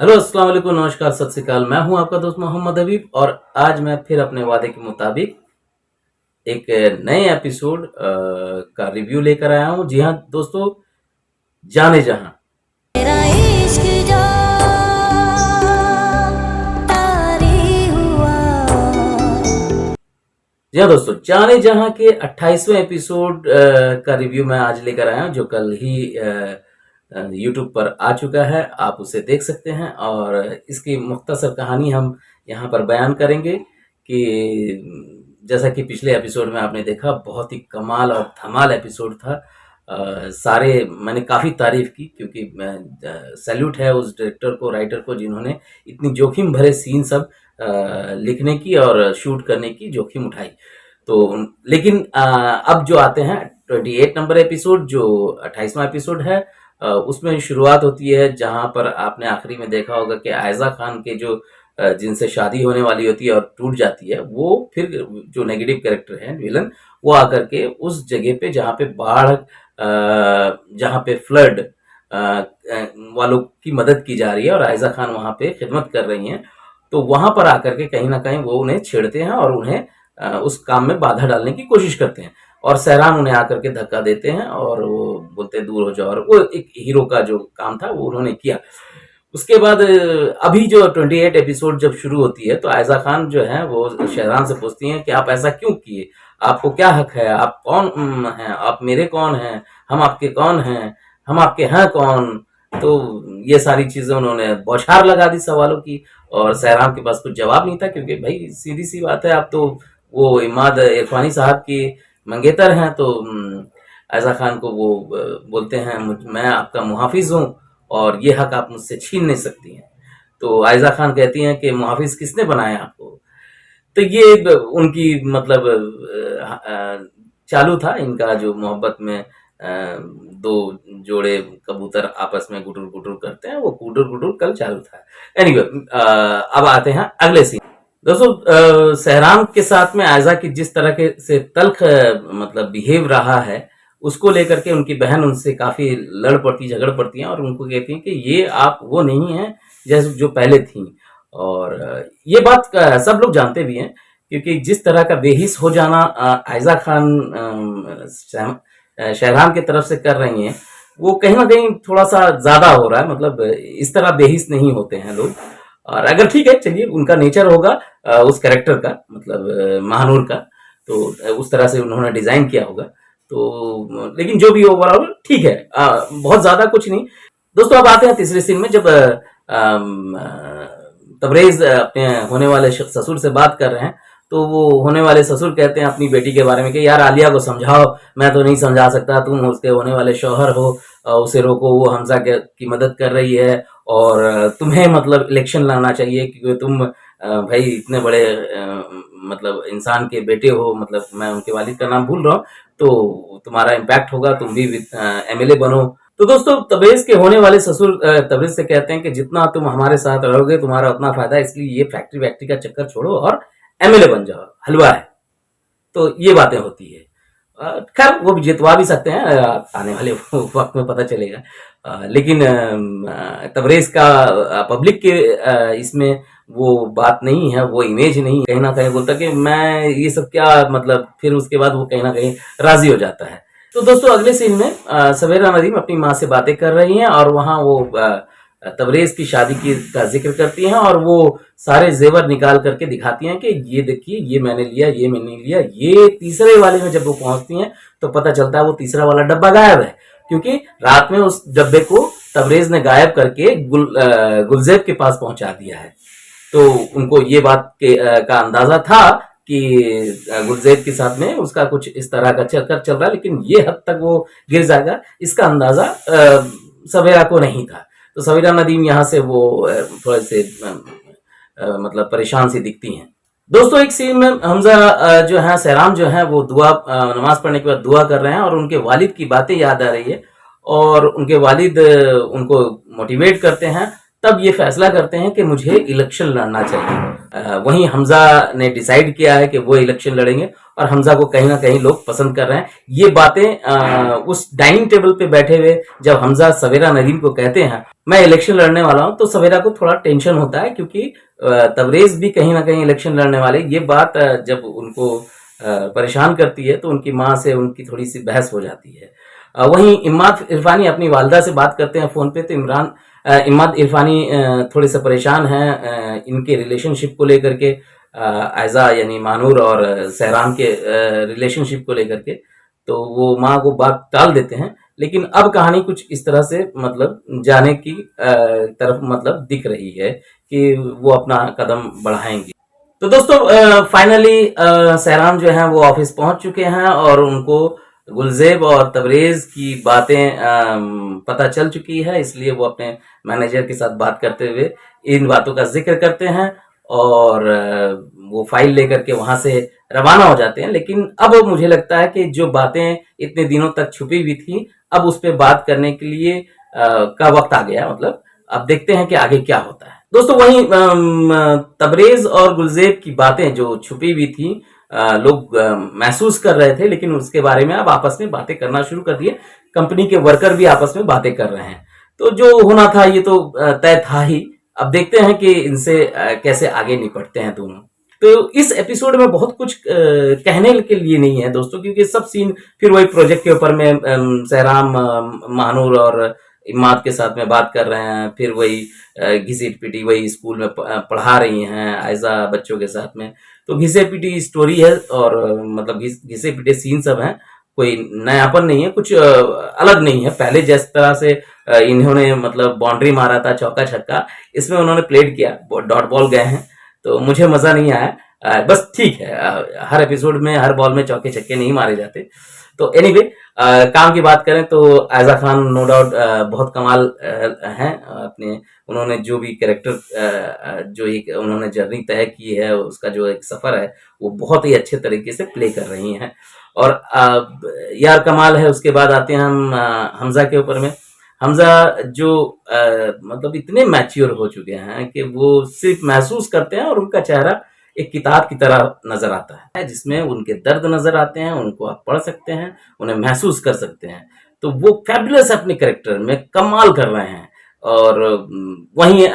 Hello अस्सलाम वालेकुम, नमस्कार, सत श्री अकाल। मैं हूं आपका दोस्त मोहम्मद हबीब और आज मैं फिर अपने वादे के मुताबिक एक नए एपिसोड का रिव्यू लेकर आया हूं। जी हां दोस्तों, जाने जहां। तेरा इश्क जो तारी हुआ। जी हां दोस्तों, जाने जहां के 28वें एपिसोड का रिव्यू मैं आज लेकर आया हूं, जो कल ही यूट्यूब पर आ चुका है। आप उसे देख सकते हैं और इसकी मुख्तसर कहानी हम यहाँ पर बयान करेंगे कि जैसा कि पिछले एपिसोड में आपने देखा, बहुत ही कमाल और धमाल एपिसोड था। सारे मैंने काफ़ी तारीफ की क्योंकि सैल्यूट है उस डायरेक्टर को, राइटर को, जिन्होंने इतनी जोखिम भरे सीन सब लिखने की और शूट करने की जोखिम उठाई। तो लेकिन अब जो आते हैं 28 नंबर एपिसोड, जो 28वां एपिसोड है, उसमें शुरुआत होती है जहां पर आपने आखिरी में देखा होगा कि आयजा खान के जो जिनसे शादी होने वाली होती है और टूट जाती है, वो फिर जो नेगेटिव कैरेक्टर है विलन, वो आकर के उस जगह पे जहाँ पे बाढ़, जहाँ पे फ्लड वालों की मदद की जा रही है और आयजा खान वहां पे खिदमत कर रही हैं, तो वहां पर आकर के कहीं ना कहीं वो उन्हें छेड़ते हैं और उन्हें उस काम में बाधा डालने की कोशिश करते हैं और सहरान उन्हें आकर के धक्का देते हैं और वो बोलते हैं दूर हो जाओ, और वो एक हीरो का जो काम था वो उन्होंने किया। उसके बाद अभी जो 28 एपिसोड जब शुरू होती है तो आयजा खान जो है वो शहरान से पूछती हैं कि आप ऐसा क्यों किए, आपको क्या हक है, आप कौन हैं, आप मेरे कौन हैं, हम आपके कौन हैं, हम आपके हैं कौन। तो ये सारी चीजें उन्होंने बौछार लगा दी सवालों की और सहरान के पास कुछ जवाब नहीं था क्योंकि भाई सीधी सी बात है, आप तो वो इमाद इरफानी साहब की मंगेतर हैं। तो आयजा खान को वो बोलते हैं मैं आपका मुहाफिज हूँ और ये हक आप मुझसे छीन नहीं सकती हैं। तो आयजा खान कहती हैं कि मुहाफिज किसने बनाया आपको। तो ये उनकी मतलब चालू था इनका जो मोहब्बत में दो जोड़े कबूतर आपस में गुटुर गुटुर करते हैं, वो गुटुर गुटुर कल चालू था। एनीवे, अब आते हैं अगले सीन। दोस्तों, सहरान के साथ में आयजा की जिस तरह के से तल्ख मतलब बिहेव रहा है, उसको लेकर के उनकी बहन उनसे काफी लड़ पड़ती, झगड़ पड़ती हैं और उनको कहती हैं कि ये आप वो नहीं हैं जैसे जो पहले थी। और ये बात सब लोग जानते भी हैं क्योंकि जिस तरह का बेहिस हो जाना आयजा खान शहरान की तरफ से कर रही हैं, वो कहीं ना कहीं थोड़ा सा ज्यादा हो रहा है। मतलब इस तरह बेहिस नहीं होते हैं लोग। और अगर ठीक है, चलिए, उनका नेचर होगा उस कैरेक्टर का, मतलब महानूर का, तो उस तरह से उन्होंने डिजाइन किया होगा। तो लेकिन जो भी ओवरऑल ठीक है, बहुत ज्यादा कुछ नहीं। दोस्तों, अब आते हैं तीसरे सीन में, जब तबरेज अपने होने वाले ससुर से बात कर रहे हैं, तो वो होने वाले ससुर कहते हैं अपनी बेटी के बारे में कि यार आलिया को समझाओ, मैं तो नहीं समझा सकता, तुम उसके होने वाले शौहर हो, उसे रोको, वो हमजा की मदद कर रही है और तुम्हें मतलब इलेक्शन लाना चाहिए क्योंकि तुम भाई इतने बड़े मतलब इंसान के बेटे हो, मतलब मैं उनके वालिद का नाम भूल रहा हूँ, तो तुम्हारा इम्पैक्ट होगा, तुम भी एमएलए बनो। तो दोस्तों, तबरेज के होने वाले ससुर तबरेज से कहते हैं कि जितना तुम हमारे साथ रहोगे तुम्हारा उतना फायदा है, इसलिए ये फैक्ट्री वैक्ट्री का चक्कर छोड़ो और एमएलए बन जाओ, हलवा है। तो ये बातें होती है। खैर, वो भी जितवा भी सकते हैं, आने वाले वक्त में पता चलेगा। लेकिन तबरेज का पब्लिक के इसमें वो बात नहीं है, वो इमेज नहीं, कहीं ना कहीं बोलता कि मैं ये सब क्या, मतलब फिर उसके बाद वो कहीं ना कहीं राजी हो जाता है। तो दोस्तों, अगले सीन में सवेरा नदीम अपनी माँ से बातें कर रही हैं और वहाँ वो तबरेज की शादी की का जिक्र करती हैं और वो सारे जेवर निकाल करके दिखाती हैं कि ये देखिए, ये मैंने लिया, ये मैंने लिया। ये तीसरे वाले में जब वो पहुंचती हैं तो पता चलता है वो तीसरा वाला डब्बा गायब है, क्योंकि रात में उस डब्बे को तबरेज ने गायब करके गुलजेब के पास पहुंचा दिया है। तो उनको ये बात का अंदाजा था कि गुलजेब के साथ में उसका कुछ इस तरह का चक्कर चल रहा है, लेकिन ये हद तक वो गिर जाएगा इसका अंदाजा सवेरा को नहीं था। तो सवेरा नदीम यहाँ से वो थोड़े से मतलब परेशान सी दिखती हैं। दोस्तों, एक सीन में हमजा जो है, सहरान जो है, वो दुआ नमाज पढ़ने के बाद दुआ कर रहे हैं और उनके वालिद की बातें याद आ रही है और उनके वालिद उनको मोटिवेट करते हैं। तब ये फैसला करते हैं कि मुझे इलेक्शन लड़ना चाहिए। वहीं हमजा ने डिसाइड किया है कि वो इलेक्शन लड़ेंगे और हमजा को कहीं ना कहीं लोग पसंद कर रहे हैं। ये बातें उस डाइनिंग टेबल पे बैठे हुए जब हमजा सवेरा नदीम को कहते हैं मैं इलेक्शन लड़ने वाला हूं, तो सवेरा को थोड़ा टेंशन होता है, क्योंकि तबरेज भी कहीं ना कहीं इलेक्शन लड़ने वाले। ये बात जब उनको परेशान करती है तो उनकी माँ से उनकी थोड़ी सी बहस हो जाती है। वहीं इम्माद इरफानी अपनी वालदा से बात करते हैं फोन पे, तो इम्माद इरफानी थोड़े से परेशान हैं इनके रिलेशनशिप को लेकर के, आयजा यानी मानूर और सहरान के रिलेशनशिप को लेकर के। तो वो माँ को बात टाल देते हैं, लेकिन अब कहानी कुछ इस तरह से मतलब जाने की तरफ मतलब दिख रही है कि वो अपना कदम बढ़ाएंगे। तो दोस्तों फाइनली सहरान जो है वो ऑफिस पहुंच चुके हैं और उनको गुलजेब और तबरेज की बातें पता चल चुकी है, इसलिए वो अपने मैनेजर के साथ बात करते हुए इन बातों का जिक्र करते हैं और वो फाइल लेकर के वहां से रवाना हो जाते हैं। लेकिन अब मुझे लगता है कि जो बातें इतने दिनों तक छुपी हुई थी, अब उस पर बात करने के लिए का वक्त आ गया। मतलब अब देखते हैं कि आगे क्या होता है। दोस्तों वहीं तबरेज और गुलजेब की बातें जो छुपी हुई थी लोग महसूस कर रहे थे, लेकिन उसके बारे में अब आपस में बातें करना शुरू कर दिए। कंपनी के वर्कर भी आपस में बातें कर रहे हैं। तो जो होना था ये तो तय था ही। अब देखते हैं कि इनसे कैसे आगे निपटते हैं दोनों। तो इस एपिसोड में बहुत कुछ कहने के लिए नहीं है दोस्तों, क्योंकि सब सीन फिर वही प्रोजेक्ट के ऊपर में सहराम महानूर और इमाद के साथ में बात कर रहे हैं, फिर वही घिसी पिटी वही स्कूल में पढ़ा रही हैं आयजा बच्चों के साथ में। तो घिसे पिटी स्टोरी है और मतलब घिसे पिटे सीन सब हैं, कोई नयापन नहीं है, कुछ अलग नहीं है। पहले जिस तरह से इन्होंने मतलब बाउंड्री मारा था, चौका छक्का, इसमें उन्होंने प्लेड किया, डॉट बॉल गए हैं, तो मुझे मजा नहीं आया। बस ठीक है, हर एपिसोड में हर बॉल में चौके छक्के नहीं मारे जाते। तो एनीवे काम की बात करें तो आयजा खान नो डाउट बहुत कमाल हैं अपने। उन्होंने जो भी कैरेक्टर जो एक उन्होंने जर्नी तय की है, उसका जो एक सफर है वो बहुत ही अच्छे तरीके से प्ले कर रही हैं। और यार कमाल है। उसके बाद आते हैं हम हमजा के ऊपर में। हमजा जो मतलब इतने मैच्योर हो चुके हैं कि वो सिर्फ महसूस करते हैं और उनका चेहरा एक किताब की तरह नजर आता है, जिसमें उनके दर्द नजर आते हैं, उनको आप पढ़ सकते हैं, उन्हें महसूस कर सकते हैं। तो वो फैबुलस अपने कैरेक्टर में कमाल कर रहे हैं। और वहीं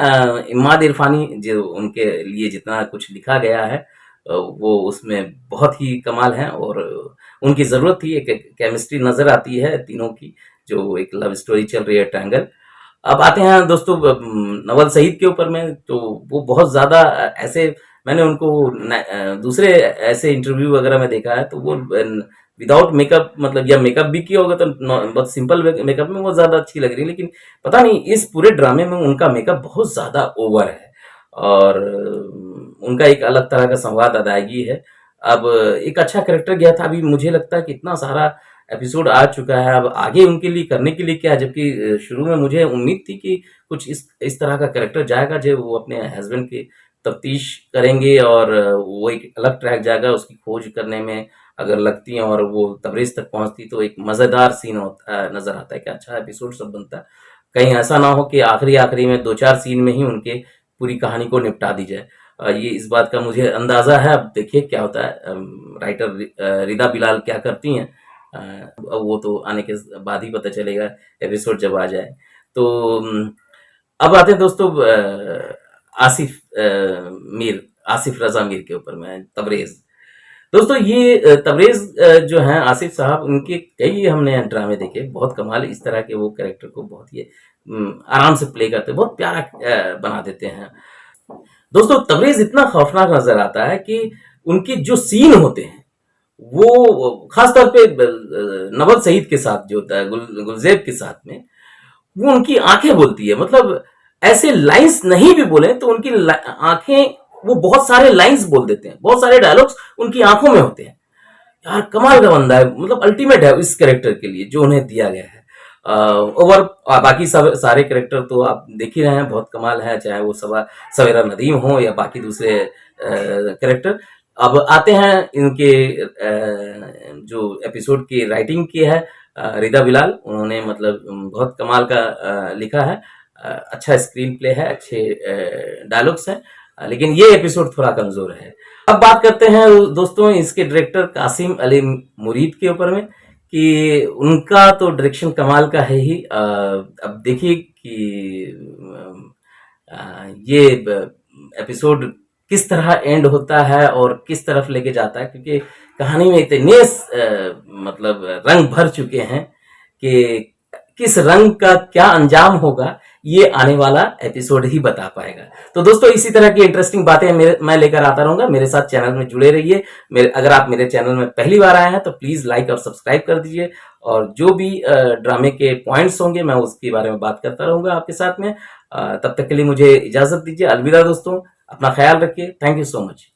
इमाद इरफानी जो उनके लिए जितना कुछ लिखा गया है वो उसमें बहुत ही कमाल है और उनकी जरूरत थी। एक केमिस्ट्री नजर आती है तीनों की, जो एक लव स्टोरी चल रही है, ट्रायंगल। अब आते हैं दोस्तों नवल सईद के ऊपर में। तो वो बहुत ज्यादा ऐसे मैंने उनको दूसरे ऐसे इंटरव्यू वगैरह में देखा है, तो वो विदाउट मेकअप मतलब या मेकअप भी किया होगा तो बहुत सिंपल मेकअप में वो ज्यादा अच्छी लग रही है। लेकिन पता नहीं इस पूरे ड्रामे में उनका मेकअप बहुत ज्यादा ओवर है और उनका एक अलग तरह का संवाद अदायगी है। अब एक अच्छा कैरेक्टर गया था, अभी मुझे लगता है कि इतना सारा एपिसोड आ चुका है, अब आगे उनके लिए करने के लिए क्या है। जबकि शुरू में मुझे उम्मीद थी कि कुछ इस तरह का कैरेक्टर जाएगा जो वो अपने हस्बैंड की तफ्तीश करेंगे और वो एक अलग ट्रैक जाएगा, उसकी खोज करने में अगर लगती है और वो तबरेज तक पहुंचती तो एक मजेदार सीन होता नजर आता है कि अच्छा एपिसोड सब बनता है। कहीं ऐसा ना हो कि आखिरी में 2-4 सीन में ही उनके पूरी कहानी को निपटा दी जाए। ये इस बात का मुझे अंदाजा है। अब देखिए क्या होता है। राइटर रिदा बिलाल क्या करती हैं, अब वो तो आने के बाद ही पता चलेगा, एपिसोड जब आ जाए। तो अब आते हैं दोस्तों आसिफ रजा मीर के ऊपर में, तबरेज। दोस्तों ये तबरेज जो हैं आसिफ साहब, उनके कई हमने ड्रामे देखे, बहुत कमाल। इस तरह के वो कैरेक्टर को बहुत ही आराम से प्ले करते, बहुत प्यारा बना देते हैं। दोस्तों तबरेज इतना खौफनाक नजर आता है कि उनके जो सीन होते हैं वो खासतौर पे नवल सईद के साथ जो होता है, गुलजेब के साथ में, वो उनकी आंखें बोलती है। मतलब ऐसे लाइंस नहीं भी बोले तो उनकी आंखें, वो बहुत सारे लाइंस बोल देते हैं, बहुत सारे डायलॉग्स उनकी आंखों में होते हैं। यार कमाल का बंदा है, मतलब अल्टीमेट है इस कैरेक्टर के लिए जो उन्हें दिया गया है। ओवर बाकी सब सारे कैरेक्टर तो आप देख ही रहे हैं, बहुत कमाल है, चाहे वो सवेरा नदीम हो या बाकी दूसरे कैरेक्टर। अब आते हैं इनके जो एपिसोड की राइटिंग की है रिदा बिलाल, उन्होंने मतलब बहुत कमाल का लिखा है। अच्छा स्क्रीन प्ले है, अच्छे डायलॉग्स हैं, लेकिन ये एपिसोड थोड़ा कमजोर है। अब बात करते हैं दोस्तों इसके डायरेक्टर कासिम अली मुरीद के ऊपर में, कि उनका तो डायरेक्शन कमाल का है ही। अब देखिए कि ये एपिसोड किस तरह एंड होता है और किस तरफ लेके जाता है, क्योंकि कहानी में इतने मतलब रंग भर चुके हैं कि किस रंग का क्या अंजाम होगा ये आने वाला एपिसोड ही बता पाएगा। तो दोस्तों इसी तरह की इंटरेस्टिंग बातें मैं लेकर आता रहूंगा। मेरे साथ चैनल में जुड़े रहिए। अगर आप मेरे चैनल में पहली बार आए हैं तो प्लीज लाइक और सब्सक्राइब कर दीजिए, और जो भी ड्रामे के पॉइंट्स होंगे मैं उसके बारे में बात करता रहूंगा आपके साथ में। तब तक के लिए मुझे इजाजत दीजिए। अलविदा दोस्तों, अपना ख्याल रखिए। Thank you so much.